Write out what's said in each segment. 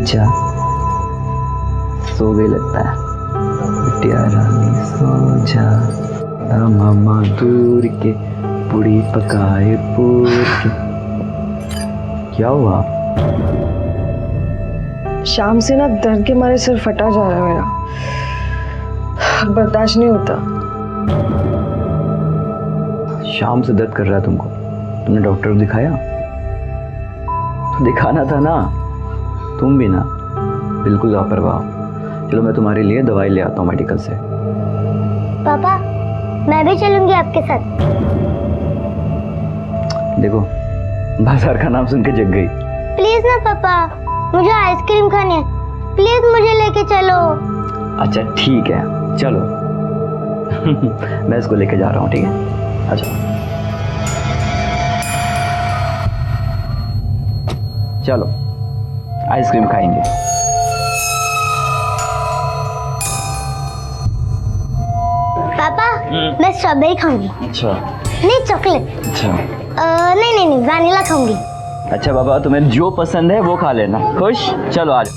जा, सो गई लगता है। बिटिया रानी सो जा, मामा दूर के पूड़ी पकाए पूर के। क्या हुआ? शाम से ना दर्द के मारे सिर फटा जा रहा है मेरा, बर्दाश्त नहीं होता। शाम से दर्द कर रहा है तुमको? तुमने डॉक्टर को दिखाया? तो दिखाना था ना। तुम भी ना बिल्कुल लापरवाह। चलो मैं तुम्हारे लिए दवाई ले आता हूँ मेडिकल से। पापा मैं भी चलूंगी आपके साथ। देखो बाजार का नाम सुन के जग गई। प्लीज ना पापा, मुझे आइसक्रीम खानी है, प्लीज मुझे लेके चलो। अच्छा ठीक है चलो। मैं इसको लेके जा रहा हूँ, ठीक है? अच्छा चलो आइसक्रीम खाएंगे। पापा मैं स्ट्रॉबेरी खाऊंगी। अच्छा नहीं चॉकलेट। अच्छा नहीं वैनिला खाऊंगी। अच्छा बाबा, तुम्हें जो पसंद है वो खा लेना। खुश? चलो आज।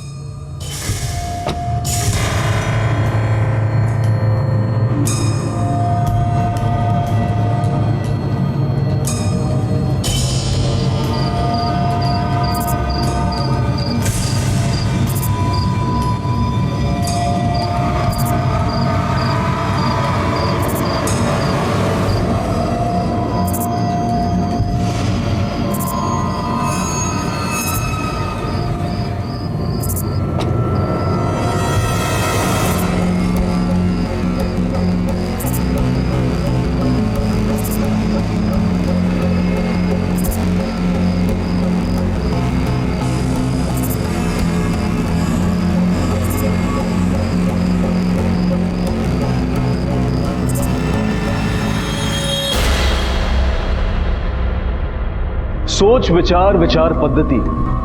सोच विचार विचार पद्धति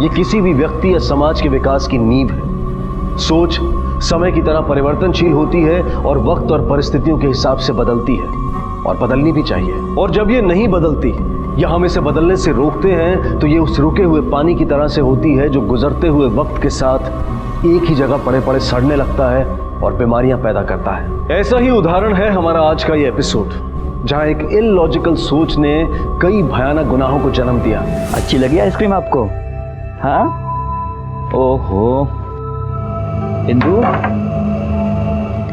ये किसी भी व्यक्ति या समाज के विकास की नींव है। सोच समय की तरह परिवर्तनशील होती है और वक्त और परिस्थितियों के हिसाब से बदलती है और बदलनी भी चाहिए। और जब ये नहीं बदलती या हम इसे बदलने से रोकते हैं तो ये उस रुके हुए पानी की तरह से होती है जो गुजरते हुए वक्त के साथ एक ही जगह पड़े पड़े सड़ने लगता है और बीमारियां पैदा करता है। ऐसा ही उदाहरण है हमारा आज का ये एपिसोड, जहां एक इलॉजिकल सोच ने कई भयानक गुनाहों को जन्म दिया। अच्छी लगी आइसक्रीम आपको? हाँ? ओहो इंदु,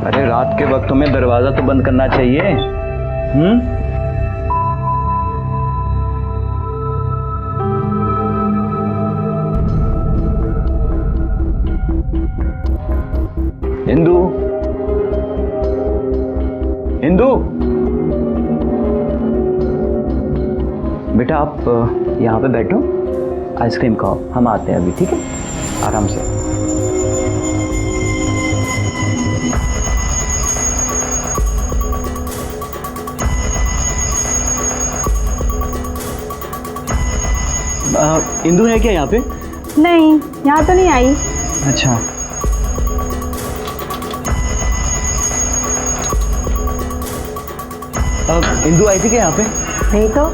अरे रात के वक्त तुम्हें दरवाजा तो बंद करना चाहिए। इंदु, इंदु बेटा आप यहाँ पे बैठो, आइसक्रीम खाओ, हम आते हैं अभी, ठीक है? आराम से। इंदु है क्या यहाँ पे? नहीं, यहाँ तो नहीं आई। अच्छा इंदु आई थी क्या यहाँ पे? नहीं तो।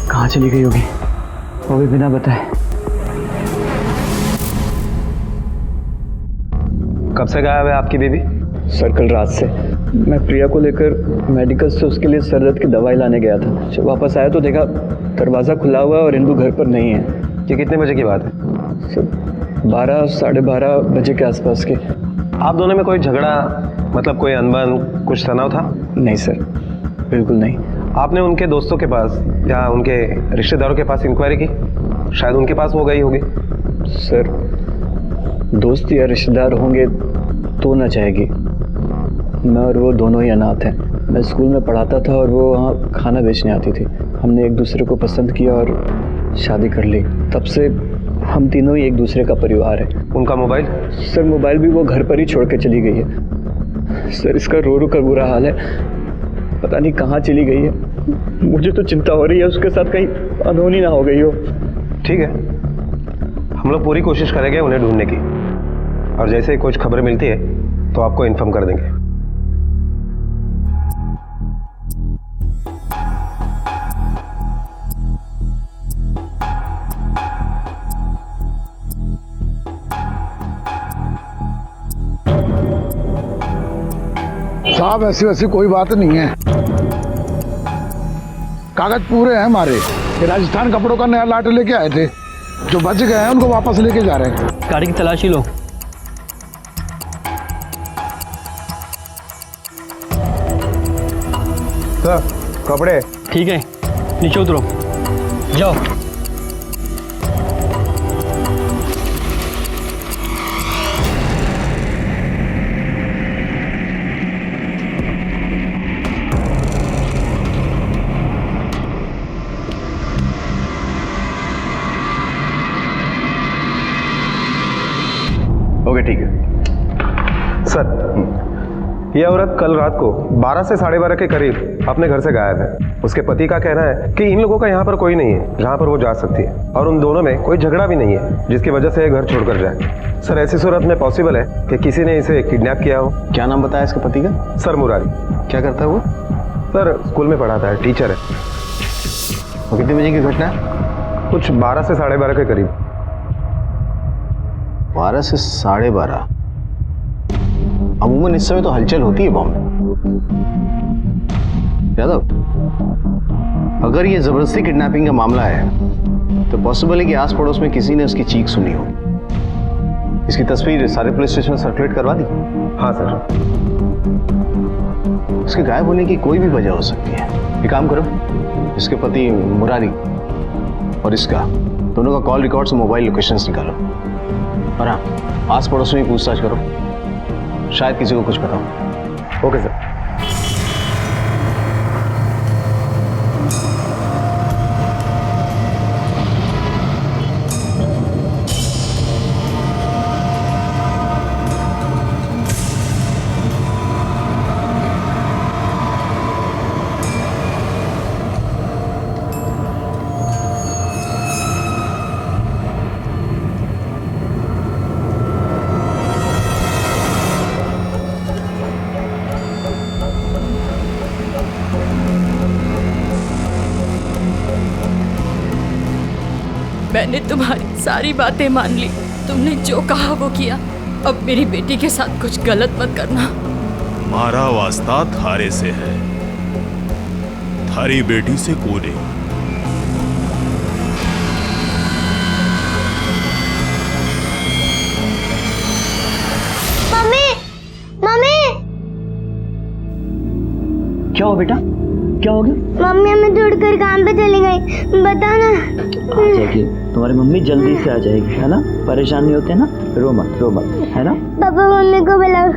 कहाँ चली गई होगी वो भी बिना बताए? कब से गायब है आपकी बेबी? सर कल रात से। मैं प्रिया को लेकर मेडिकल से उसके लिए सर दर्द की दवाई लाने गया था। जब वापस आया तो देखा दरवाज़ा खुला हुआ है और इंदु घर पर नहीं है। ये कितने बजे की बात है? सर 12 साढ़े 12 बजे के आसपास के। आप दोनों में कोई झगड़ा, मतलब कोई अनबन, कुछ तनाव था? नहीं सर, बिल्कुल नहीं। आपने उनके दोस्तों के पास या उनके रिश्तेदारों के पास इंक्वायरी की? शायद उनके पास वो गई होगी। सर दोस्त या रिश्तेदार होंगे तो ना चाहेगी। मैं और वो दोनों ही अनाथ हैं। मैं स्कूल में पढ़ाता था और वो वहाँ खाना बेचने आती थी। हमने एक दूसरे को पसंद किया और शादी कर ली। तब से हम तीनों ही एक दूसरे का परिवार है। उनका मोबाइल? सर मोबाइल भी वो घर पर ही छोड़ के चली गई है। सर इसका रो रो कर बुरा हाल है, पता नहीं कहाँ चली गई है। मुझे तो चिंता हो रही है उसके साथ कहीं अनहोनी ना हो गई हो। ठीक है, हम लोग पूरी कोशिश करेंगे उन्हें ढूंढने की, और जैसे ही कुछ खबर मिलती है तो आपको इन्फॉर्म कर देंगे। साहब ऐसी वैसी कोई बात नहीं है, कागज पूरे हैं हमारे। ये राजस्थान कपड़ों का नया लाट लेके आए थे, जो बच गए हैं उनको वापस लेके जा रहे हैं। गाड़ी की तलाशी लो। सर कपड़े। ठीक है, नीचे उतरो, जाओ। ओके ठीक है। सर ये औरत कल रात को 12 से 12:30 के करीब अपने घर से गायब है। उसके पति का कहना है कि इन लोगों का यहाँ पर कोई नहीं है जहाँ पर वो जा सकती है, और उन दोनों में कोई झगड़ा भी नहीं है जिसकी वजह से ये घर छोड़कर जाए। सर ऐसी सूरत में पॉसिबल है कि किसी ने इसे किडनैप किया हो। क्या नाम बताया इसके पति का? सर मुरारी। क्या करता है वो? सर स्कूल में पढ़ाता है, टीचर है। वो कितने बजे की घटना है? कुछ 12 से 12:30 के करीब। 12 से 12:30। अमूमन इस समय तो हलचल होती है बॉम्बे। यादव, अगर ये जबरदस्ती किडनैपिंग का मामला है तो पॉसिबल है कि आस पड़ोस में किसी ने उसकी चीख सुनी हो। इसकी तस्वीर सारे पुलिस स्टेशन में सर्कुलेट करवा दी? हाँ सर। उसके गायब होने की कोई भी वजह हो सकती है। एक काम करो, इसके पति मुरारी और इसका दोनों का कॉल रिकॉर्ड से मोबाइल लोकेशंस निकालो, और हाँ आस पड़ोस में ही पूछताछ करो, शायद किसी को कुछ पता हो। Okay sir. मैंने तुम्हारी सारी बातें मान ली, तुमने जो कहा वो किया। अब मेरी बेटी के साथ कुछ गलत मत करना। हमारा वास्ता थारे से है, थारी बेटी से कोने। मम्मी मम्मी क्या हो बेटा, क्या हो गया? मम्मी हमें छोड़कर काम पे चली गई, बता ना। आ जाएगी तुम्हारी मम्मी, जल्दी से आ जाएगी, है ना? परेशान नहीं होते ना? रो मत, है ना? पापा मम्मी को बुलाओ,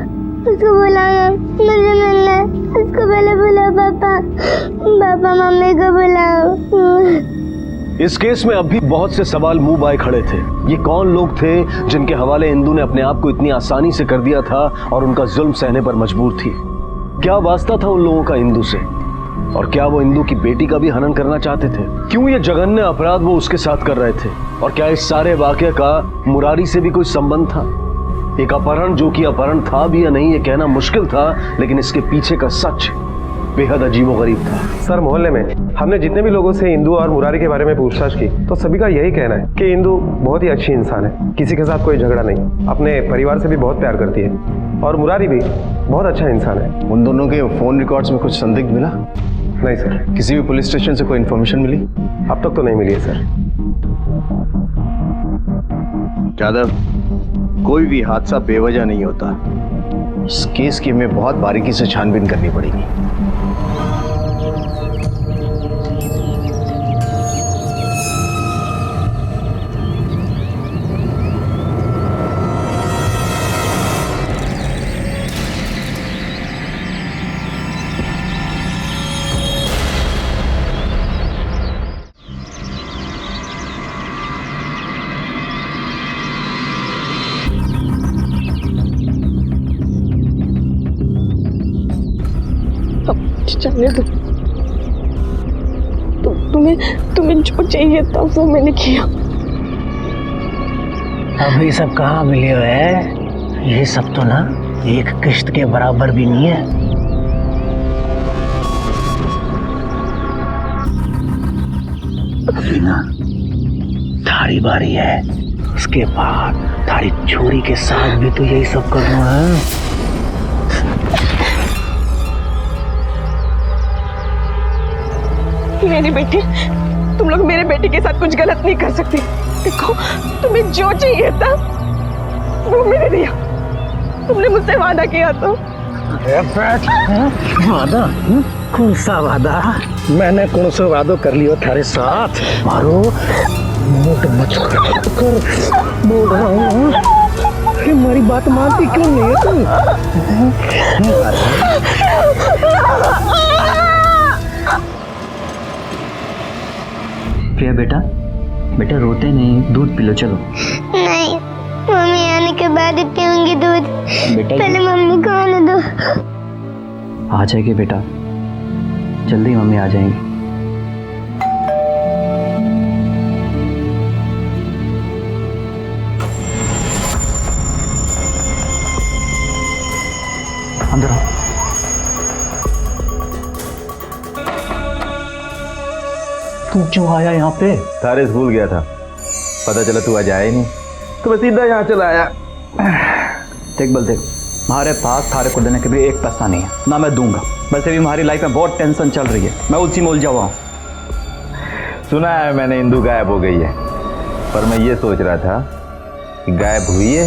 उसको बुलाओ, मुझे मिलना है, उसको पहले बुलाओ। पापा मम्मी को बुलाओ। इस केस में अभी बहुत से सवाल मुंह बाए खड़े थे। ये कौन लोग थे जिनके हवाले इंदु ने अपने आप को इतनी आसानी से कर दिया था और उनका जुल्म सहने पर मजबूर थी? क्या वास्ता था उन लोगों का इंदु से? और क्या वो इंदु की बेटी का भी हनन करना चाहते थे? क्यों ये जघन्य अपराध वो उसके साथ कर रहे थे? और क्या इस सारे वाकये का मुरारी से भी कोई संबंध था? एक अपहरण जो कि अपहरण था भी या नहीं ये कहना मुश्किल था, लेकिन इसके पीछे का सच बेहद अजीबोगरीब था। सर मोहल्ले में हमने जितने भी लोगों से इंदु और मुरारी के बारे में पूछताछ की तो सभी का यही कहना है कि इंदु बहुत ही अच्छी इंसान है, किसी के साथ कोई झगड़ा नहीं, अपने परिवार से भी बहुत प्यार करती है, और मुरारी भी बहुत अच्छा इंसान है। उन दोनों के फोन रिकॉर्ड्स में कुछ संदिग्ध मिला? नहीं सर। किसी भी पुलिस स्टेशन से कोई इंफॉर्मेशन मिली? अब तक तो नहीं मिली है सर। यादव, कोई भी हादसा बेवजह नहीं होता। इस केस की हमें बहुत बारीकी से छानबीन करनी पड़ेगी। जाने दो, तुम्हें जो चाहिए था वो मैंने किया। अब ये सब कहाँ मिले है? ये सब तो ना एक किश्त के बराबर भी नहीं है। अभी ना थारी बारी है, उसके बाद थारी छोरी के साथ भी तो यही सब करना है। मेरी बेटी, तुम लोग मेरे बेटी के साथ कुछ गलत नहीं कर सकती। देखो, तुम्हें जो चाहिए था वो मैंने दिया। तुमने मुझसे वादा किया तो। वादा? कौन सा वादा? मैंने कौन सा वादा कर लिया थारे साथ? मारो मोट मच कर बोल रहा हूँ। हमारी बात मानती क्यों नहीं है तुम? प्रिया बेटा, बेटा रोते नहीं, दूध पी लो। चलो। नहीं, मम्मी आने के बाद ही पीऊंगी दूध। बेटा पहले मम्मी को आने दो। आ जाएगी बेटा, जल्दी मम्मी आ जाएंगी। अंदर आओ। तू क्यों आया यहाँ पे? थारे स्कूल गया था, पता चला तू आज आया ही नहीं, तो मैं सीधा यहाँ चला आया। देख बल देख, हमारे पास थारे को देने के भी एक पैसा नहीं है, ना मैं दूंगा। वैसे भी हमारी लाइफ में बहुत टेंशन चल रही है, मैं उसी में उलझा हुआ हूँ। सुना है मैंने इंदू गायब हो गई है, पर मैं ये सोच रहा था कि गायब हुई है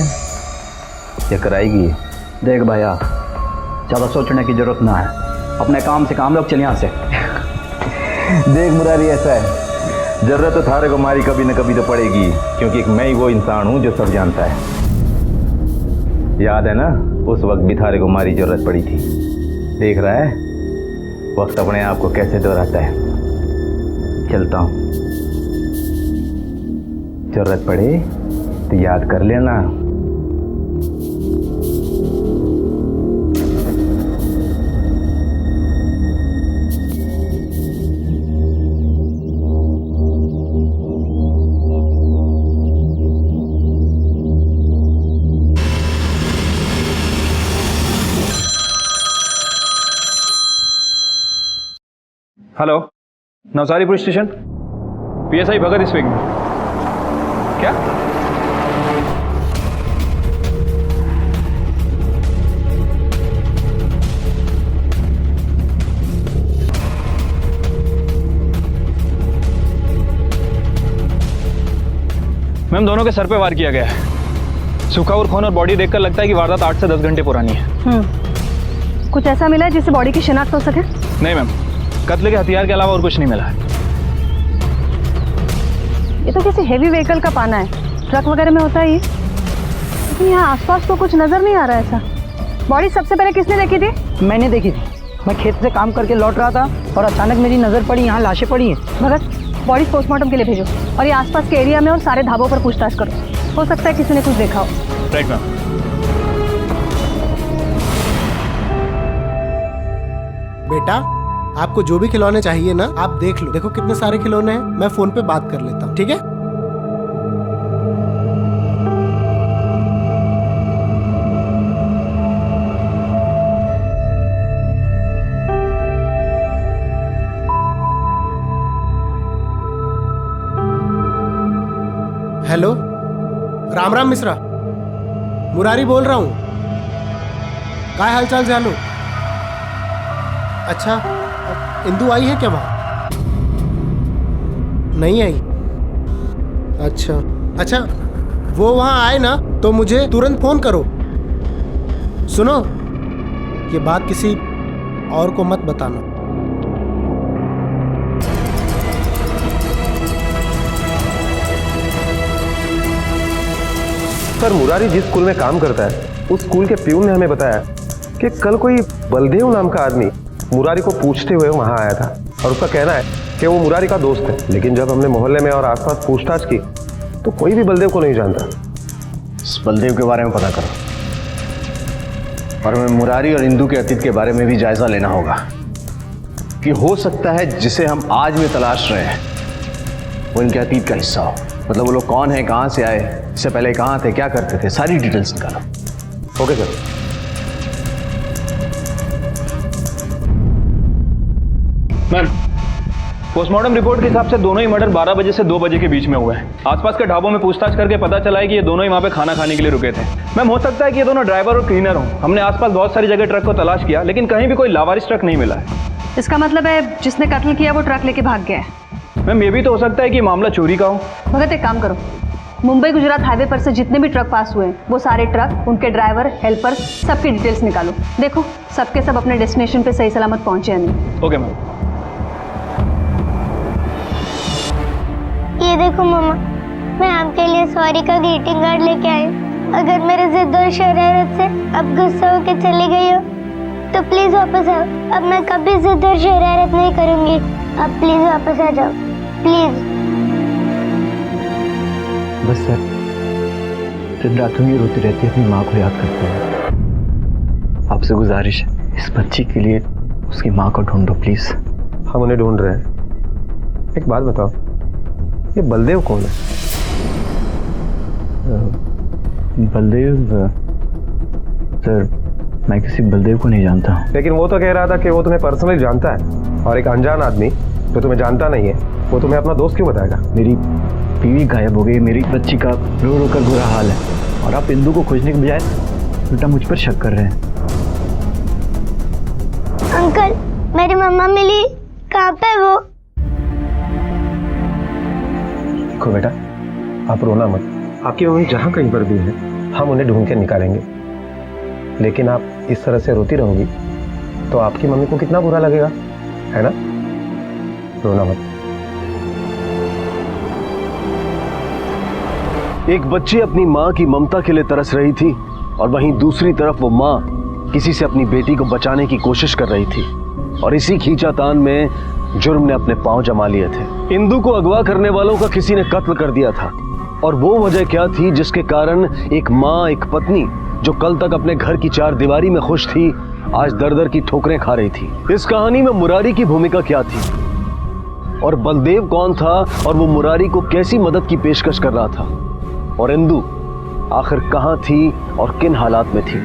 या कराएगी है। देख भैया, ज़्यादा सोचने की जरूरत ना है, अपने काम से काम लोग चल यहाँ से। देख मुरारी, ऐसा है, जरूरत तो थारे को मारी कभी न कभी तो पड़ेगी, क्योंकि मैं ही वो इंसान हूँ जो सब जानता है। याद है ना, उस वक्त भी थारे को मारी जरूरत पड़ी थी। देख रहा है वक्त अपने आप को कैसे दोहराता है। चलता हूँ, जरूरत पड़े तो याद कर लेना। Hello, Navsari police station, PSI Bhagat speaking. क्या? मैम, दोनों के सर पे वार किया गया है। सूखा और खून और बॉडी देखकर लगता है कि वारदात 8 से 10 घंटे पुरानी है। कुछ ऐसा मिला है जिससे बॉडी की शिनाख्त हो सके? नहीं मैम, कत्ल के हथियार के अलावा और कुछ नहीं मिला है। ये तो किसी हेवी व्हीकल का पाना है, ट्रक वगैरह में होता है ये, लेकिन यहाँ आसपास तो कुछ नजर नहीं आ रहा है ऐसा। बॉडी सबसे पहले किसने देखी थी? मैंने देखी थी, मैं खेत से काम करके लौट रहा था और अचानक मेरी नज़र पड़ी, यहाँ लाशें पड़ी हैं। भगत, बॉडी पोस्टमार्टम के लिए भेजो और ये आसपास के एरिया में और सारे ढाबों पर पूछताछ करो, हो सकता है किसी ने कुछ देखा हो। Right ma'am. बेटा, आपको जो भी खिलौने चाहिए ना, आप देख लो। देखो कितने सारे खिलौने हैं, मैं फोन पे बात कर लेता हूँ, ठीक है? हेलो, राम राम मिश्रा, मुरारी बोल रहा हूँ। क्या हाल चाल जानू? अच्छा, इंदू आई है क्या वहाँ? नहीं आई? अच्छा, वो वहाँ आए ना तो मुझे तुरंत फोन करो। सुनो, ये बात किसी और को मत बताना। सर, मुरारी जिस स्कूल में काम करता है, उस स्कूल के प्यून ने हमें बताया कि कल कोई बलदेव नाम का आदमी मुरारी को पूछते हुए वहां आया था, और उसका कहना है कि वो मुरारी का दोस्त है। लेकिन जब हमने मोहल्ले में और आसपास पूछताछ की तो कोई भी बलदेव को नहीं जानता। इस बलदेव के बारे में पता करो, और हमें मुरारी और इंदू के अतीत के बारे में भी जायजा लेना होगा कि हो सकता है जिसे हम आज में तलाश रहे हैं वो इनके अतीत का हिस्सा हो। मतलब वो लोग कौन है, कहाँ से आए, इससे पहले कहाँ थे, क्या करते थे, सारी डिटेल्स निकालो। Okay sir. Ma'am, postmortem report के हिसाब से दोनों ही मर्डर 12 बजे से 2 बजे के बीच में हुए हैं। आसपास के ढाबों में पूछताछ करके पता चला है कि ये दोनों ही वहाँ पे खाना खाने के लिए रुके थे। मैम, हो सकता है कि ये दोनों ड्राइवर और क्लीनर हों। हमने आसपास बहुत सारी जगह ट्रक को तलाश किया, लेकिन कहीं भी कोई लावारिस ट्रक नहीं मिला है। इसका मतलब है जिसने कत्ल किया वो ट्रक लेके भाग गया है। मैम ये भी तो हो सकता है कि मामला चोरी का हो। भगत एक काम करो, मुंबई गुजरात हाईवे पर से जितने भी ट्रक पास हुए हैं वो सारे ट्रक, उनके ड्राइवर, हेल्पर, सबकी डिटेल्स निकालो। देखो सबके सब अपने डेस्टिनेशन पे सही सलामत पहुंचे या नहीं। Okay ma'am. ये देखो मम्मा, मैं आपके लिए सॉरी का ग्रीटिंग कार्ड लेके आई। अगर मेरे जिद और शरारत से आप गुस्सा होकर चली गई हो तो प्लीज वापस आओ। अब मैं कभी जिद और शरारत नहीं करूंगी। आप प्लीज वापस आ जाओ, प्लीज। बस सर, दिन रातों ये रोती रहती है, अपनी माँ को याद करते हैं। आपसे गुजारिश है, इस बच्ची के लिए उसकी माँ को ढूंढो प्लीज। हम उन्हें ढूंढ रहे हैं। एक बात बताओ, ये बलदेव कौन है? बलदेव? सर मैं किसी बलदेव को नहीं जानता हूँ। लेकिन वो तो कह रहा था कि वो तुम्हें पर्सनली जानता है, और एक अनजान आदमी जो तुम्हें जानता नहीं है वो तुम्हें अपना दोस्त क्यों बताएगा? मेरी बीवी गायब हो गई, मेरी बच्ची का रो रो कर बुरा हाल है, और आप इंदू को खोजने के बजाय उल्टा मुझ पर शक कर रहे हैं। अंकल, मेरी मम्मा मिली, कहाँ पे वो? देखो बेटा, आप रोना मत। आपकी मम्मी जहाँ कहीं पर भी है हम उन्हें ढूंढ के निकालेंगे। लेकिन आप इस तरह से रोती रहोगी तो आपकी मम्मी को कितना बुरा लगेगा, है ना? रोना मत। एक बच्ची अपनी माँ की ममता के लिए तरस रही थी, और वहीं दूसरी तरफ वो माँ किसी से अपनी बेटी को बचाने की कोशिश कर रही थी, और इसी खींचातान में जुर्म ने अपने पांव जमा लिए थे। इंदू को अगवा करने वालों का किसी ने कत्ल कर दिया था, और वो वजह क्या थी जिसके कारण एक माँ, एक पत्नी जो कल तक अपने घर की चार दीवारी में खुश थी, आज दर दर की ठोकरें खा रही थी। इस कहानी में मुरारी की भूमिका क्या थी, और बलदेव कौन था, और वो मुरारी को कैसी मदद की पेशकश कर रहा था, और इंदू आखिर कहां थी और किन हालात में थी?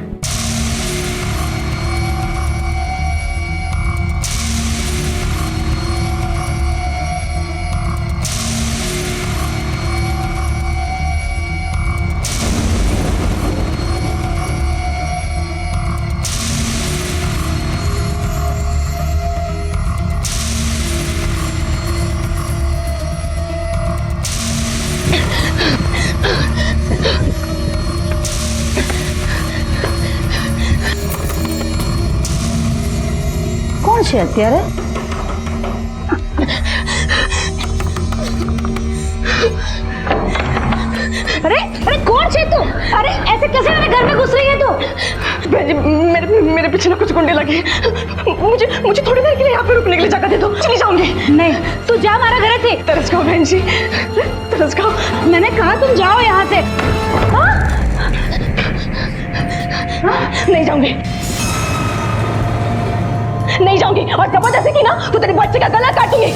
कौन છે અત્યારે? अरे अरे कौन है तू? अरे ऐसे कैसे मेरे घर में घुस रही है तू? बहन जी, मेरे पीछे ना कुछ गुंडे लगे। मुझे थोड़ी देर के लिए यहाँ पे रुकने के लिए जगह दे दो, चली जाऊंगी। नहीं, तू जा, हमारा घर है थे। तरस खाओ बहन जी, तरस खाओ। मैंने कहा तुम जाओ यहाँ से। हाँ? नहीं जाऊंगी, नहीं जाऊंगी, और जबरदस्ती की ना तो तेरे बच्चे का गला काटूंगी।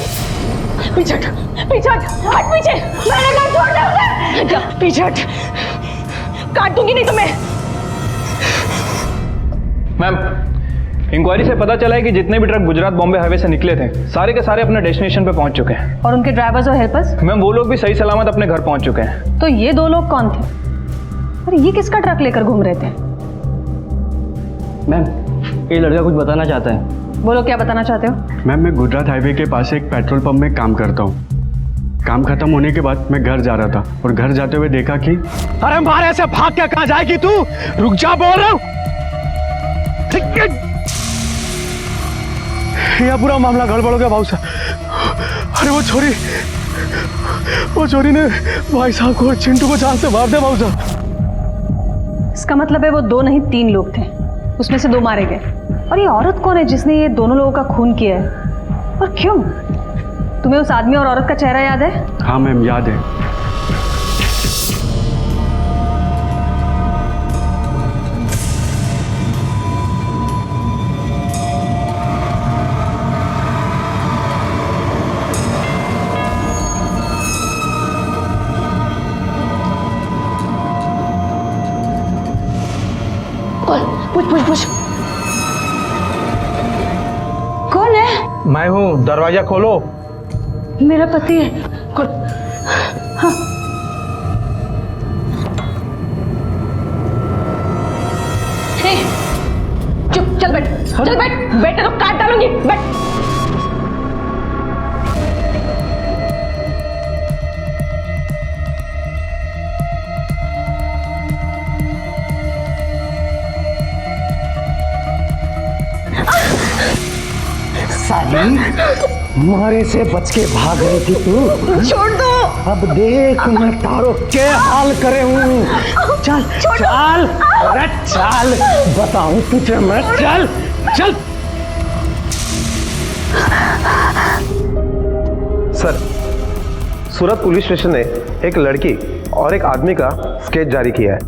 पीछे हट, पीछे हट, हट पीछे। मैंने कहा छोड़ दे उसे। जा पीछे हट, काट दूंगी नहीं तो मैं। मैम, इंक्वायरी से पता चला है कि जितने भी ट्रक गुजरात बॉम्बे हाईवे से निकले थे सारे के सारे अपने डेस्टिनेशन पे पहुंच चुके हैं। और उनके ड्राइवर्स और हेल्पर्स? मैम वो लोग भी सही सलामत अपने घर पहुंच चुके हैं। तो ये दो लोग कौन थे? अरे ये किसका ट्रक लेकर घूम रहे थे? मैम ये लड़का कुछ बताना चाहता है। बोलो, क्या बताना चाहते हो? मैम मैं गुजरात हाईवे के पास एक पेट्रोल पंप में काम करता हूँ। काम खत्म होने के बाद मैं घर जा रहा था, और घर जाते हुए देखा कि अरे मारे ऐसे भाग के कहाँ जाएगी तू? रुक जा, बोल रहा हूँ। यह पूरा मामला गड़बड़ हो गया भाऊ साहब। अरे वो छोरी ने भाई साहब को, चिंटू को जान से मार दिया भाऊ साहब। इसका मतलब है वो दो नहीं 3 लोग थे, उसमें से 2 मारे गए। और ये औरत कौन है जिसने ये दोनों लोगों का खून किया है, और क्यों? तुम्हें उस आदमी और औरत का चेहरा याद है? हाँ मैम याद है। पूछ। कौन है? मैं हूँ, दरवाजा खोलो। मेरा पति है। हाँ। चुप, चल बैठ। चल बैठ, बेटे तो काट डालूंगी, बैठ। साली, मारे से बच के भाग रही थी तू। छोड़ दो। अब देख मैं तारो क्या हाल करे हूँ। चल चल, अरे चल, बताऊं तुझे मैं, चल चल। सर, सूरत पुलिस स्टेशन ने एक लड़की और एक आदमी का स्केच जारी किया है।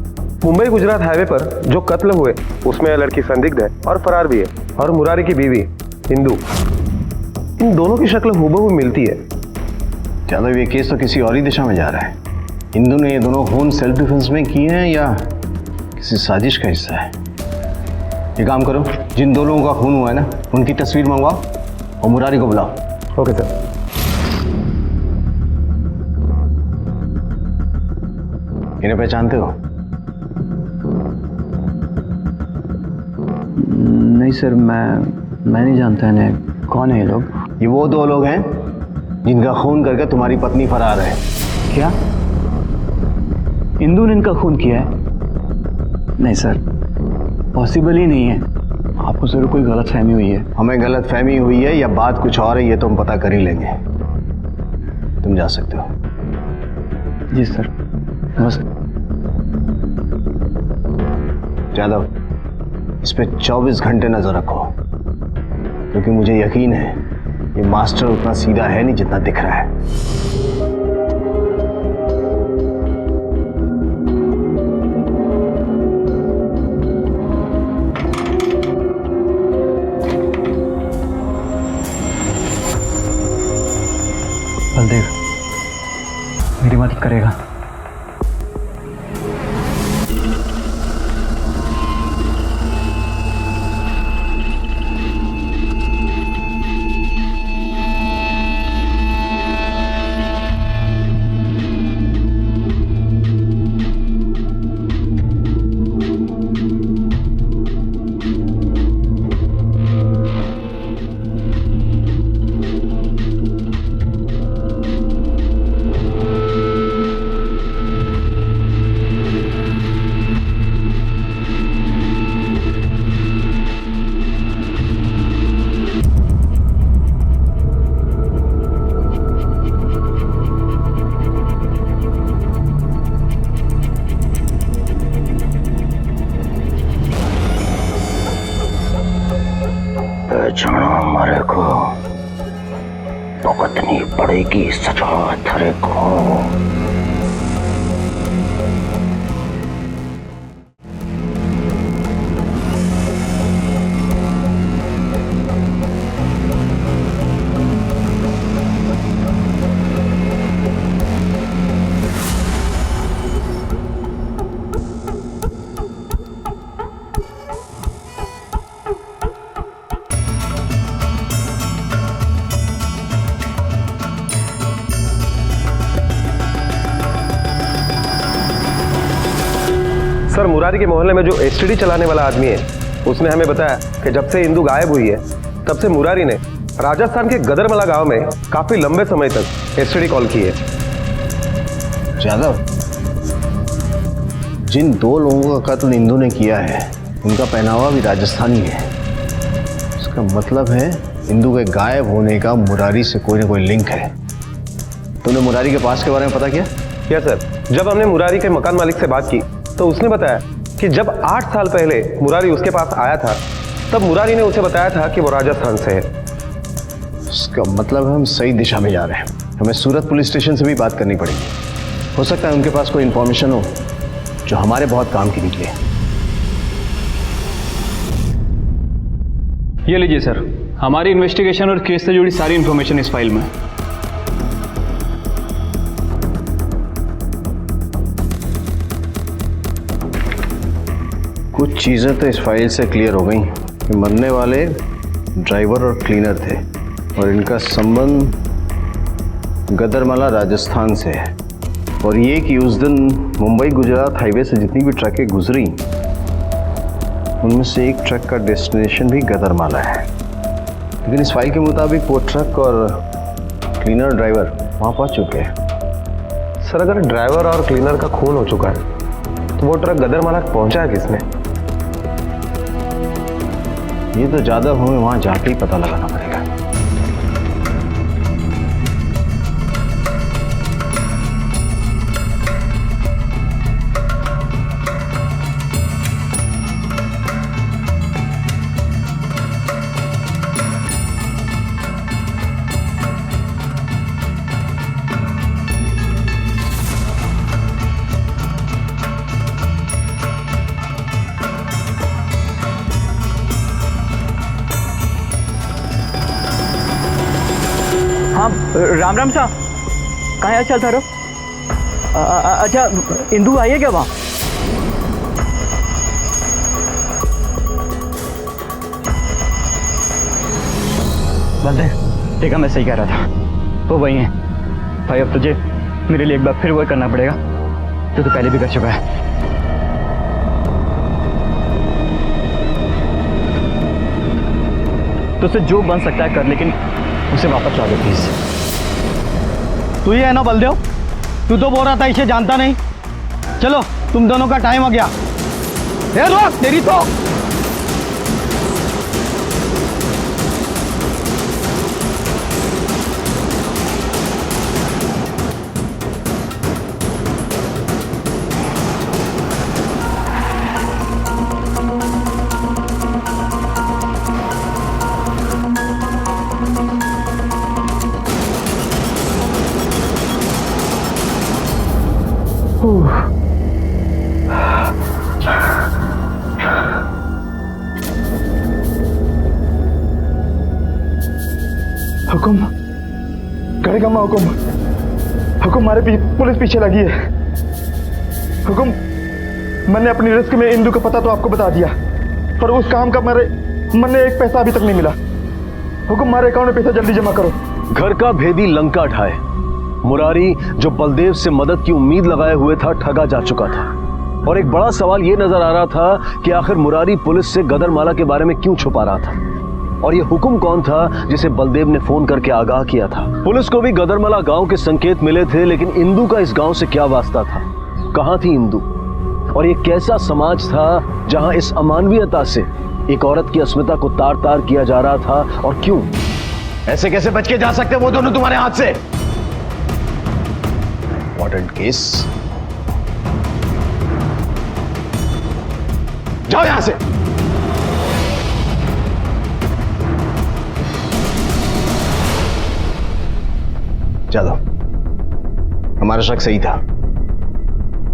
मुंबई गुजरात हाईवे पर जो कत्ल हुए उसमें लड़की संदिग्ध है और फरार भी है, और मुरारी की बीवी इंदु, इन दोनों की शक्ल हूबहू मिलती है। यादव, ये केस तो किसी और ही दिशा में जा रहा है। इंदु ने ये दोनों खून सेल्फ डिफेंस में किए हैं या किसी साजिश का हिस्सा है? ये काम करो, जिन दो लोगों का खून हुआ है ना, उनकी तस्वीर मंगवाओ और मुरारी को बुलाओ। Okay sir. इन्हें पहचानते हो? नहीं सर, मैं नहीं जानता इन्हें। कौन है ये लोग? ये वो दो लोग हैं जिनका खून करके तुम्हारी पत्नी फरार है। क्या इंदु ने इनका खून किया है? नहीं सर, पॉसिबल ही नहीं है। आपको जरूर कोई गलतफहमी हुई है। हमें गलतफहमी हुई है या बात कुछ और है, ये तो हम पता कर ही लेंगे। तुम जा सकते हो। जी सर, बस। यादव, इस पे 24 घंटे नजर रखो, क्योंकि मुझे यकीन है ये मास्टर उतना सीधा है नहीं जितना दिख रहा है। बलदेव मेरी मदद करेगा? पहचाना हमारे को, भुगतनी पड़ेगी सजा तेरे को। सर, मुरारी के मोहल्ले में जो एसटीडी चलाने वाला आदमी है, उसने हमें बताया कि जब से इंदु गायब हुई है तब से मुरारी ने राजस्थान के गदरमला गांव में काफी लंबे समय तक एसटीडी कॉल की है। यादव, जिन दो लोगों का कत्ल इंदु ने किया है उनका पहनावा भी राजस्थानी है। इसका मतलब है इंदु के गायब होने का मुरारी से कोई ना कोई लिंक है। तुमने मुरारी के पास के बारे में पता किया? क्या सर, जब हमने मुरारी के मकान मालिक से बात की तो उसने बताया कि जब 8 साल पहले मुरारी उसके पास आया था तब मुरारी ने उसे बताया था कि वो राजस्थान से है। इसका मतलब हम सही दिशा में जा रहे हैं। हमें सूरत पुलिस स्टेशन से भी बात करनी पड़ेगी। हो सकता है उनके पास कोई इंफॉर्मेशन हो जो हमारे बहुत काम की निकले। ये लीजिए सर, हमारी इन्वेस्टिगेशन और केस से जुड़ी सारी इंफॉर्मेशन इस फाइल में। कुछ चीज़ें तो इस फाइल से क्लियर हो गई कि मरने वाले ड्राइवर और क्लीनर थे और इनका संबंध गदरमला राजस्थान से है, और ये कि उस दिन मुंबई गुजरात हाईवे से जितनी भी ट्रकें गुजरी उनमें से एक ट्रक का डेस्टिनेशन भी गदरमाला है, लेकिन इस फाइल के मुताबिक वो ट्रक और क्लीनर ड्राइवर वहाँ पहुँच चुके हैं। सर अगर ड्राइवर और क्लीनर का खून हो चुका है तो वो ट्रक गदरमाला पहुंचा है किसने? ये तो ज़्यादा हमें वहाँ जाके ही पता लगाना पड़ेगा। हाँ राम राम साहब, कहाँ है चल थारो? अच्छा इंदू आई है क्या वहाँ? बलदेव देखा, मैं सही कह रहा था, वो वही है भाई। अब तुझे मेरे लिए एक बार फिर वो करना पड़ेगा जो तू पहले भी कर चुका है। तुझसे जो बन सकता है कर, लेकिन उसे वापस ला दे प्लीज। तू ही है ना बलदेव? तू तो बोल रहा था इसे जानता नहीं। चलो तुम दोनों का टाइम आ गया। ए रोक तेरी तो। हुकुम, करेगा मैं हुकुम। हुकुम मारे पुलिस पीछे लगी है। हुकुम, मैंने अपनी रिस्क में इंदू का पता तो आपको बता दिया, पर उस काम का मैंने एक पैसा अभी तक नहीं मिला। हुकुम मारे अकाउंट में पैसा जल्दी जमा करो। घर का भेदी लंका ढाए। मुरारी जो बलदेव से मदद की उम्मीद लगाए हुए था, ठगा जा चुका था। और एक बड़ा सवाल यह नजर आ रहा था कि आखिर मुरारी पुलिस से गदरमाला के बारे में क्यों छुपा रहा था, और ये हुकुम कौन था जिसे बलदेव ने फोन करके आगाह किया था। पुलिस को भी गदरमाला गांव के संकेत मिले थे, लेकिन इंदू का इस गांव से क्या वास्ता था? कहां थी इंदू? और ये कैसा समाज था जहां इस अमानवीयता से एक औरत की अस्मिता को तार तार किया जा रहा था, और क्यों? ऐसे कैसे बच के जा सकते वो दोनों तुम्हारे हाथ से? इंपॉर्टेंट केस, जाओ यहां से। चलो, हमारा शक सही था।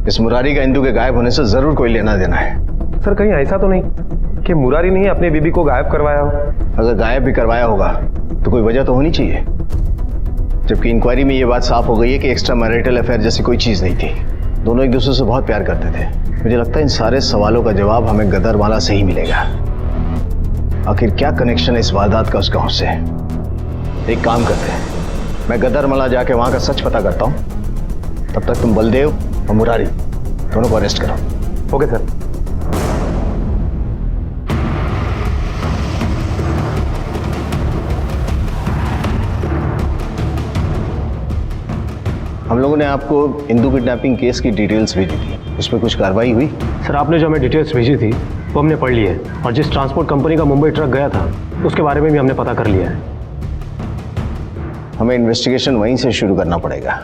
इस मुरारी का इंदू के गायब होने से जरूर कोई लेना देना है। सर कहीं ऐसा तो नहीं कि मुरारी ने अपनी बीबी को गायब करवाया हो? अगर गायब भी करवाया होगा तो कोई वजह तो होनी चाहिए, जबकि इंक्वायरी में यह बात साफ हो गई है कि एक्स्ट्रा मैरिटल अफेयर जैसी कोई चीज नहीं थी। दोनों एक दूसरे से बहुत प्यार करते थे। मुझे लगता है इन सारे सवालों का जवाब हमें गदरमाला से ही मिलेगा। आखिर क्या कनेक्शन है इस वारदात का उस गांव से? एक काम करते हैं, मैं गदरमाला जाके वहां का सच पता करता हूं, तब तक तुम बलदेव और मुरारी दोनों को अरेस्ट करो। Okay sir. हम लोगों ने आपको इंदू किडनैपिंग केस की डिटेल्स भेजी थी, उस पर कुछ कार्रवाई हुई? सर आपने जो हमें डिटेल्स भेजी थी वो हमने पढ़ ली है, और जिस ट्रांसपोर्ट कंपनी का मुंबई ट्रक गया था उसके बारे में भी हमने पता कर लिया है। हमें इन्वेस्टिगेशन वहीं से शुरू करना पड़ेगा।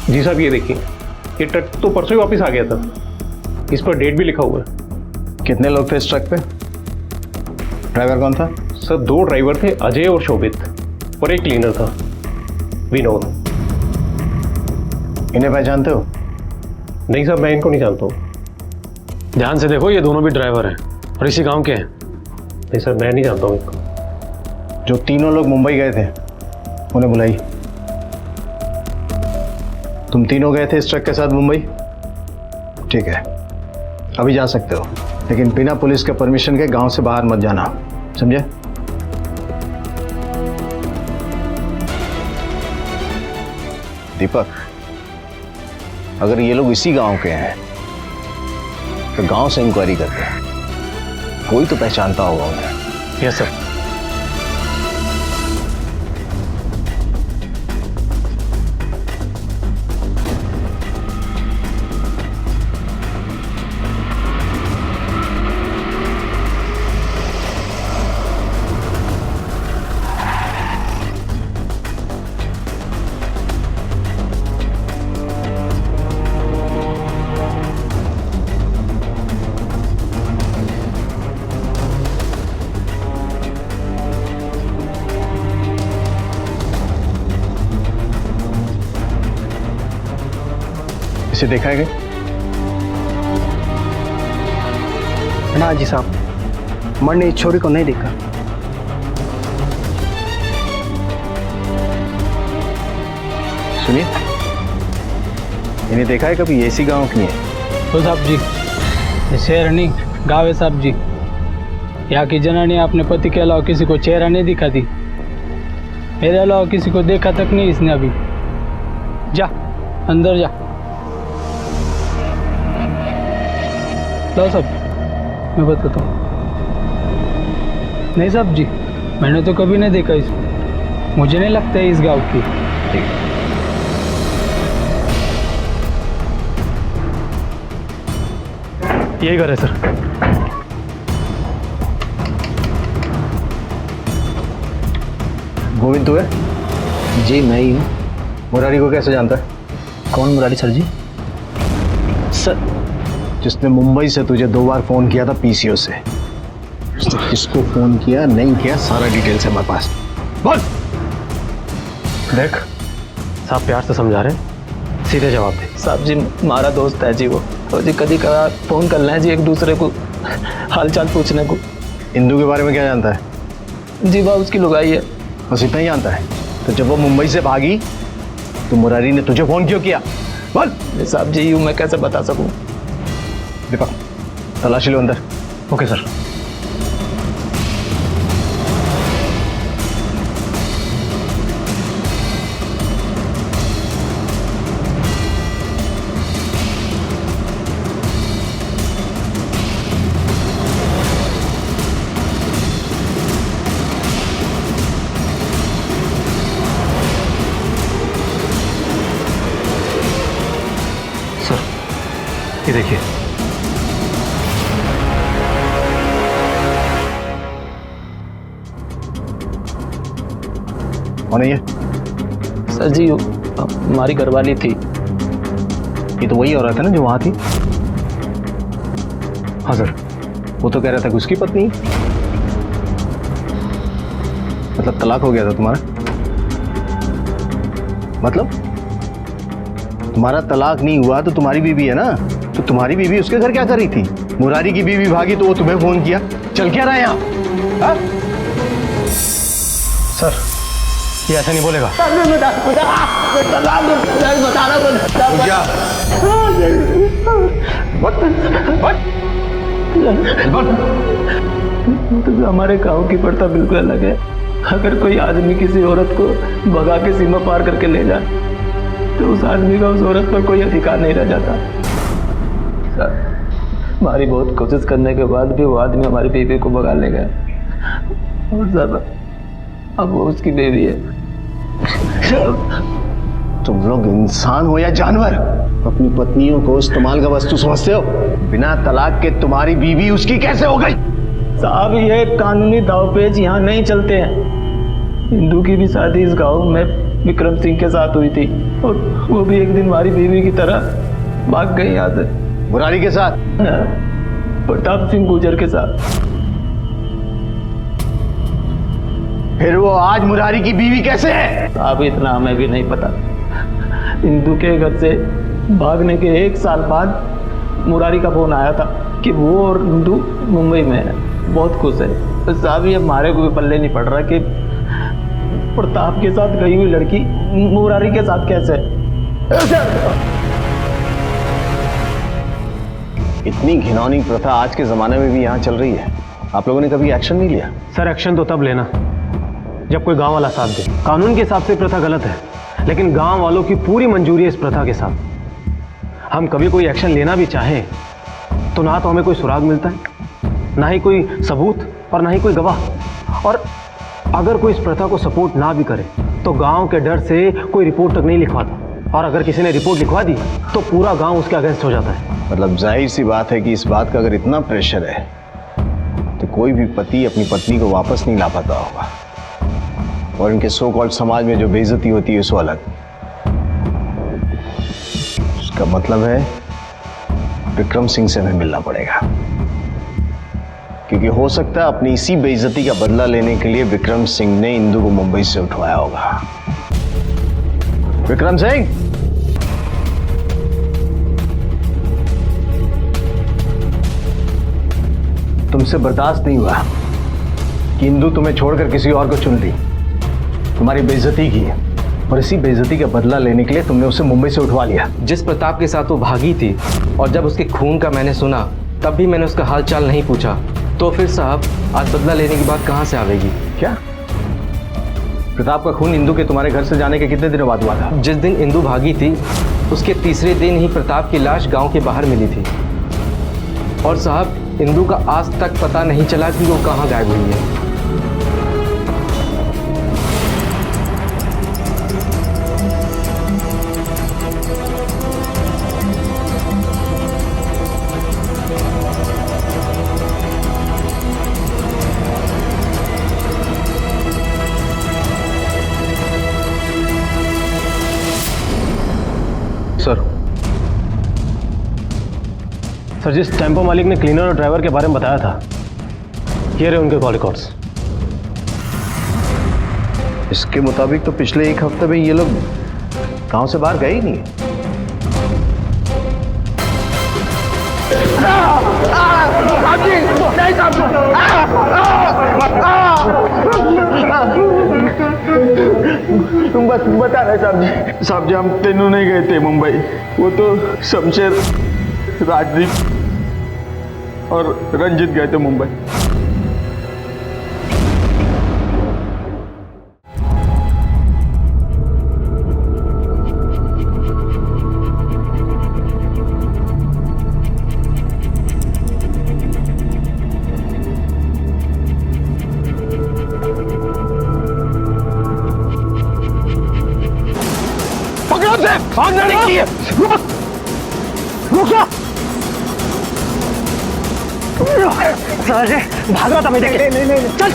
जी साहब, ये देखिए, ये ट्रक तो परसों ही वापस आ गया था, इस पर डेट भी लिखा हुआ है। कितने लोग थे इस ट्रक पे? ड्राइवर कौन था? सर 2 ड्राइवर थे, अजय और शोभित, और एक क्लीनर था, विनोद। इन्हें पहचानते हो? नहीं साहब, मैं इनको नहीं जानता हूँ। ध्यान से देखो, ये दोनों भी ड्राइवर हैं और इसी गांव के हैं। नहीं सर, मैं नहीं जानता हूँ इनको। जो तीनों लोग मुंबई गए थे उन्हें बुलाई। तुम तीनों गए थे इस ट्रक के साथ मुंबई? ठीक है, अभी जा सकते हो, लेकिन बिना पुलिस के परमिशन के गांव से बाहर मत जाना, समझे? दीपक, अगर ये लोग इसी गांव के हैं तो गांव से इंक्वायरी करते हैं। कोई तो पहचानता होगा उन्हें। Yes sir. इसे देखा है क्या? ना जी साहब, मैंने इस छोरी को नहीं देखा। सुनिए, इन्हें देखा है कभी? ऐसी गांव की है? तो साहब जी, ये शहर नहीं गाँव है साहब जी। यहाँ की जनानी अपने पति के अलावा किसी को चेहरा नहीं दिखाती। मेरे अलावा किसी को देखा तक नहीं इसने अभी। जा अंदर जा। लो साहब, मैं बताता हूँ। नहीं साहब जी, मैंने तो कभी नहीं देखा इसको। मुझे नहीं लगता है इस गांव की। ठीक है। यही घर है सर। गोविंद तू है? जी मैं ही हूँ। मुरारी को कैसे जानता है? कौन मुरारी सर जी? सर, जिसने मुंबई से तुझे 2 बार फोन किया था पीसीओ से। उसने किसको फोन किया, नहीं किया, सारा डिटेल्स है हमारे पास। बोल। देख, साहब प्यार से समझा रहे हैं, सीधे जवाब दे। साहब जी हमारा दोस्त है जी वो, तो जी कभी कभार फोन कर लें जी एक दूसरे को हालचाल पूछने को। इंदू के बारे में क्या जानता है? जी वह उसकी लुगाई है। बस इतना ही जानता है? तो जब वो मुंबई से भागी तो मुरारी ने तुझे फोन क्यों किया? बोल। साहब जी यूँ मैं कैसे बता सकूँ? दीपक, तलाशी लो अंदर। Okay sir. सर, ये देखिए। कौन है ये? सर जी हमारी घरवाली थी। ये तो वही औरत है ना जो वहां थी? हाँ सर, वो तो कह रहा था कि उसकी पत्नी। मतलब तलाक हो गया था तुम्हारा? मतलब तुम्हारा तलाक नहीं हुआ तो तुम्हारी बीवी है ना, तो तुम्हारी बीवी उसके घर क्या कर रही थी? मुरारी की बीवी भागी तो वो तुम्हें फोन किया। चल क्या रहा है यहाँ? सर, ये ऐसा नहीं बोलेगा। तो हमारे गांव की प्रथा बिल्कुल अलग है। अगर कोई आदमी किसी औरत को भगा के सीमा पार करके ले जाए तो उस आदमी का उस औरत पर कोई अधिकार नहीं रह जाता। हमारी बहुत कोशिश करने के बाद भी वो आदमी हमारी बीवी को भगा ले गया। और सर अब वो उसकी बीवी है। तुम लोग इंसान हो या जानवर? अपनी पत्नियों को इस्तेमाल का वस्तु समझते हो? बिना तलाक के तुम्हारी बीवी उसकी कैसे हो गई? साहब ये कानूनी दावपेच यहाँ नहीं चलते हैं। हिंदू की भी शादी इस गांव में विक्रम सिंह के साथ हुई थी और वो भी एक दिन हमारी बीवी की तरह भाग गई यहाँ से। मुरारी के साथ? प्रताप सिंह गुजर के साथ। फिर वो आज मुरारी की बीवी कैसे है? अब इतना हमें भी नहीं पता। हिंदू के घर से भागने के 1 साल बाद मुरारी का फोन आया था कि वो और हिंदू मुंबई में है, बहुत खुश है। तो साहब ये हमारे को भी पल्ले नहीं पड़ रहा कि प्रताप के साथ गई हुई लड़की मुरारी के साथ कैसे? इतनी घिनौनी प्रथा आज के जमाने में भी यहाँ चल रही है। आप लोगों ने कभी एक्शन नहीं लिया? सर एक्शन तो तब लेना जब कोई गांव वाला साथ दे। कानून के हिसाब से प्रथा गलत है, लेकिन गांव वालों की पूरी मंजूरी है इस प्रथा के साथ। हम कभी कोई एक्शन लेना भी चाहें तो ना तो हमें कोई सुराग मिलता है ना ही कोई सबूत और ना ही कोई गवाह। और अगर कोई इस प्रथा को सपोर्ट ना भी करे तो गांव के डर से कोई रिपोर्ट तक नहीं लिखवाता, और अगर किसी ने रिपोर्ट लिखवा दी तो पूरा गांव उसके अगेंस्ट हो जाता है। मतलब जाहिर सी बात है कि इस बात का अगर इतना प्रेशर है तो कोई भी पति अपनी पत्नी को वापस नहीं ला पाता होगा, और इनके सो कॉल्ड समाज में जो बेइज्जती होती है उसको अलग। इसका मतलब है विक्रम सिंह से हमें मिलना पड़ेगा, क्योंकि हो सकता है अपनी इसी बेइज्जती का बदला लेने के लिए विक्रम सिंह ने इंदु को मुंबई से उठवाया होगा। विक्रम सिंह, तुमसे बर्दाश्त नहीं हुआ कि इंदु तुम्हें छोड़कर किसी और को चुन ली, तुम्हारी बेइज्जती की, और इसी बेइज्जती का बदला लेने के लिए तुमने उसे मुंबई से उठवा लिया। जिस प्रताप के साथ वो भागी थी और जब उसके खून का मैंने सुना तब भी मैंने उसका हाल चाल नहीं पूछा, तो फिर साहब आज बदला लेने की बात कहाँ से आवेगी? क्या प्रताप का खून इंदु के तुम्हारे घर से जाने के कितने दिनों बाद हुआ था? जिस दिन इंदु भागी थी उसके तीसरे दिन ही प्रताप की लाश गांव के बाहर मिली थी, और साहब इंदु का आज तक पता नहीं चला कि वो कहाँ गायब हुई है। सर, जिस टेम्पो मालिक ने क्लीनर और ड्राइवर के बारे में बताया था, ये रहे उनके कॉल रिकॉर्ड्स। इसके मुताबिक तो पिछले एक हफ्ते में ये लोग गांव से बाहर गए ही नहीं। तुम बस बता रहे साहब जी हम तीनों नहीं गए थे मुंबई, वो तो शमशेर, राजदीप और रंजित गए थे मुंबई। पकड़ो से, भागना नहीं चाहिए। रुक जा। साले भाग रहा था मैं देखे। नहीं चल।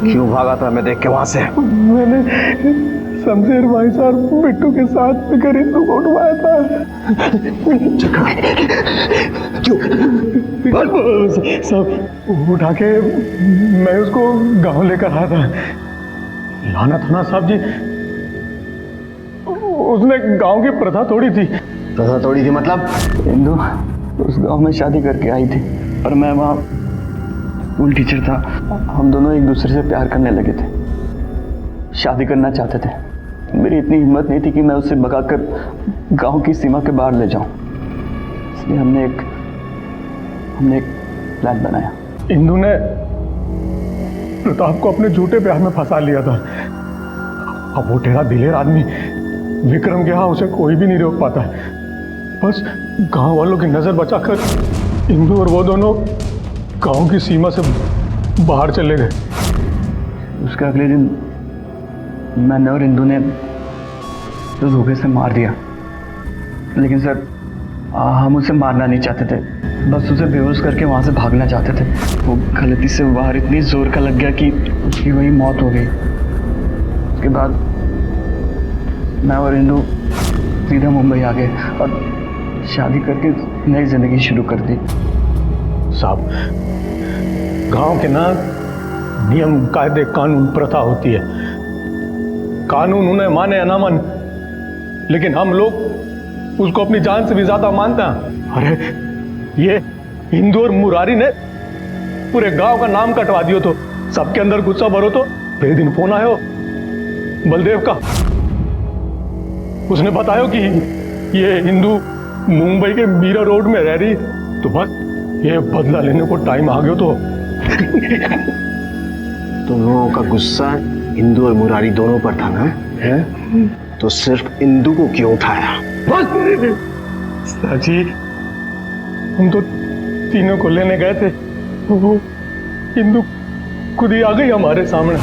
क्यों भागा था मैं देख के वहां से? मैंने शमशेर भाई साहब बिट्टू के साथ मिलकर इंदु को उठवाया था। क्यों? सब उठा के मैं उसको गांव लेकर आया था। लाना था ना साहब जी, उसने गांव की प्रथा तोड़ी थी। प्रथा तोड़ी थी मतलब? इंदु उस गांव में शादी करके आई थी और मैं वहाँ स्कूल टीचर था। हम दोनों एक दूसरे से प्यार करने लगे थे, शादी करना चाहते थे। मेरी इतनी हिम्मत नहीं थी कि मैं उसे भगाकर गांव की सीमा के बाहर ले जाऊं, इसलिए हमने एक प्लान बनाया। इंदु ने प्रताप को अपने झूठे प्यार में फंसा लिया था। अब वो टेढ़ा दिलेर आदमी विक्रम के यहाँ उसे कोई भी नहीं रोक पाता। बस गांव वालों की नजर बचाकर इंदु और वो दोनों गांव की सीमा से बाहर चले गए। उसके अगले दिन मैंने और इंदु ने तो धोखे से मार दिया, लेकिन सर हम उसे मारना नहीं चाहते थे, बस उसे बेहोश करके वहाँ से भागना चाहते थे। वो गलती से बाहर इतनी जोर का लग गया कि उसकी वही मौत हो गई। उसके बाद मैं और इंदु सीधा मुंबई आ गए और शादी करके नई जिंदगी शुरू कर दी। साहब, गांव के ना नियम, कायदे, कानून, प्रथा होती है। कानून उन्हें माने या ना माने, लेकिन हम लोग उसको अपनी जान से भी ज्यादा मानते हैं। अरे ये इंदु और मुरारी ने पूरे गांव का नाम कटवा दियो, तो सबके अंदर गुस्सा भरो। तो फिर दिन फोन आयो बलदेव का, उसने बताया कि ये इंदु मुंबई के मीरा रोड में रह रही, तो बस ये बदला लेने को टाइम आ गया। तो तुम लोगों का गुस्सा इंदु और मुरारी दोनों पर था ना? है? तो सिर्फ इंदु को क्यों उठाया? साहब जी, हम तो तीनों को लेने गए थे, वो इंदु खुद ही आ गई हमारे सामने।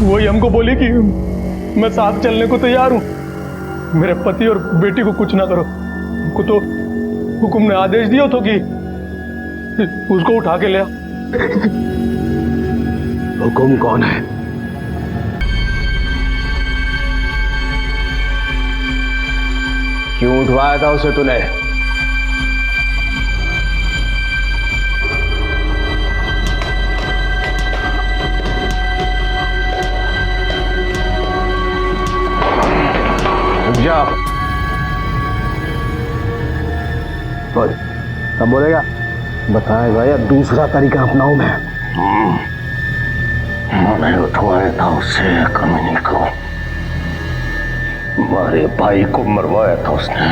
वही हमको बोली कि मैं साथ चलने को तैयार हूं, मेरे पति और बेटी को कुछ ना करो। हमको तो हुक्म ने आदेश दिया तो कि उसको उठा के ले आ। हुक्म कौन है? क्यों उठवाया था उसे तूने? जा बोल, अब बोलेगा? बताएगा या दूसरा तरीका अपनाऊं मैं? मैंने उठवाया था उसे, कमीने को। हमारे भाई को मरवाया था उसने।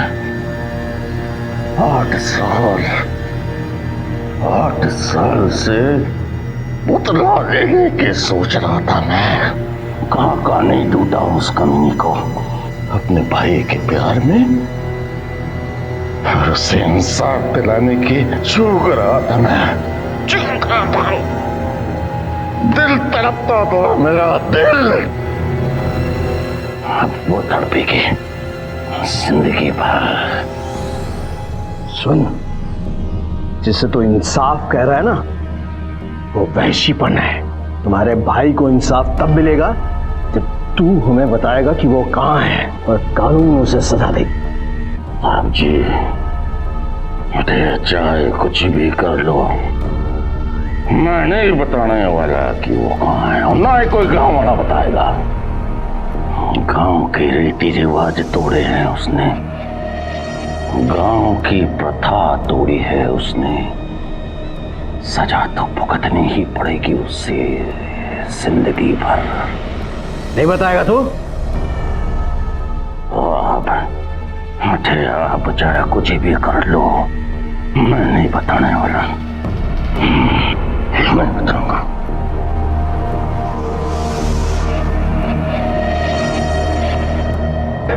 8 साल से उतला लेने के सोच रहा था मैं। कहाँ नहीं ढूंढा उस कमीने को, अपने भाई के प्यार में, और उसे इंसाफ दिलाने की चूक रहा था मैं। चूक रहा था, दिल तड़पता था मेरा दिल। अब वो तड़पेगी जिंदगी भर। सुन, जिसे तो इंसाफ कह रहा है ना, वो वहशीपन है। तुम्हारे भाई को इंसाफ तब मिलेगा जब तू हमें बताएगा कि वो कहाँ है और कानून उसे सजा दे। आप जी, मुझे चाहे कुछ भी कर लो, मैं नहीं बताने वाला कि वो कहाँ है, और ना ही कोई गांव वाला बताएगा। गांव के रीति रिवाज तोड़े हैं उसने, गांव की प्रथा तोड़ी है उसने। सजा तो भुगतनी ही पड़ेगी उससे जिंदगी भर। नहीं बताएगा तू? मुझे आप चाहे कुछ भी कर लो, मैं नहीं बताने वाला। मैं बताऊंगा।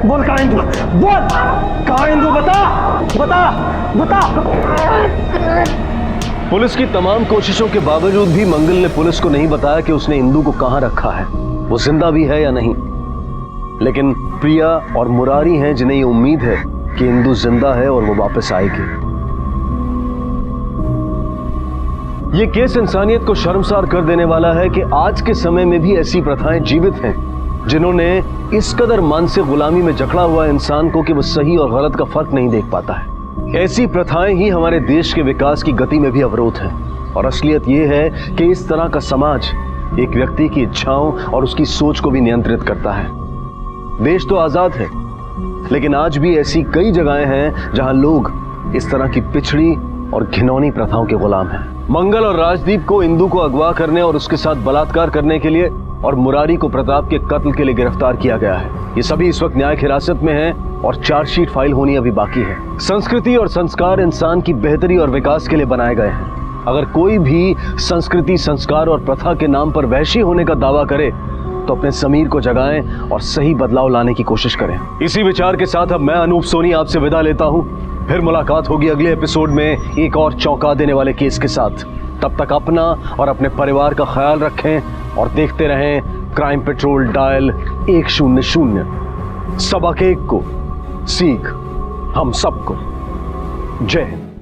बोल कहाँ इंदु, बोल कहाँ इंदु, बता बता बता। पुलिस की तमाम कोशिशों के बावजूद भी मंगल ने पुलिस को नहीं बताया कि उसने इंदु को कहां रखा है, वो जिंदा भी है या नहीं। लेकिन प्रिया और मुरारी हैं जिन्हें ये उम्मीद है कि इंदु जिंदा है और वो वापस आएगी। ये केस इंसानियत को शर्मसार कर देने वाला है कि आज के समय में भी ऐसी प्रथाएं जीवित हैं जिन्होंने इस कदर मानसिक गुलामी में जकड़ा हुआ इंसान को कि वो सही और गलत का फर्क नहीं देख पाता है। ऐसी प्रथाएं ही हमारे देश के विकास की गति में भी अवरोध है। और असलियत ये है कि इस तरह का समाज एक व्यक्ति की इच्छाओं और उसकी सोच को भी नियंत्रित करता है। देश तो आजाद है, लेकिन आज भी ऐसी कई जगहें हैं जहां लोग इस तरह की पिछड़ी और घिनौनी प्रथाओं के गुलाम हैं। मंगल और राजदीप को इंदु को अगवा करने और उसके साथ बलात्कार करने के लिए और मुरारी को प्रताप के कत्ल के लिए गिरफ्तार किया गया है। ये सभी इस वक्त न्यायिक हिरासत में हैं और चार्जशीट फाइल होनी अभी बाकी है। संस्कृति और संस्कार इंसान की बेहतरी और विकास के लिए बनाए गए हैं। अगर कोई भी संस्कृति, संस्कार और प्रथा के नाम पर वहशी होने का दावा करे तो अपने ज़मीर को जगाएं और सही बदलाव लाने की कोशिश करें। इसी विचार के साथ अब मैं अनूप सोनी आपसे विदा लेता हूं। फिर मुलाकात होगी अगले एपिसोड में एक और चौंका देने वाले केस के साथ। तब तक अपना और अपने परिवार का ख्याल रखें और देखते रहें क्राइम पेट्रोल डायल 100। सबक एक को सीख हम सबको। जय हिंद।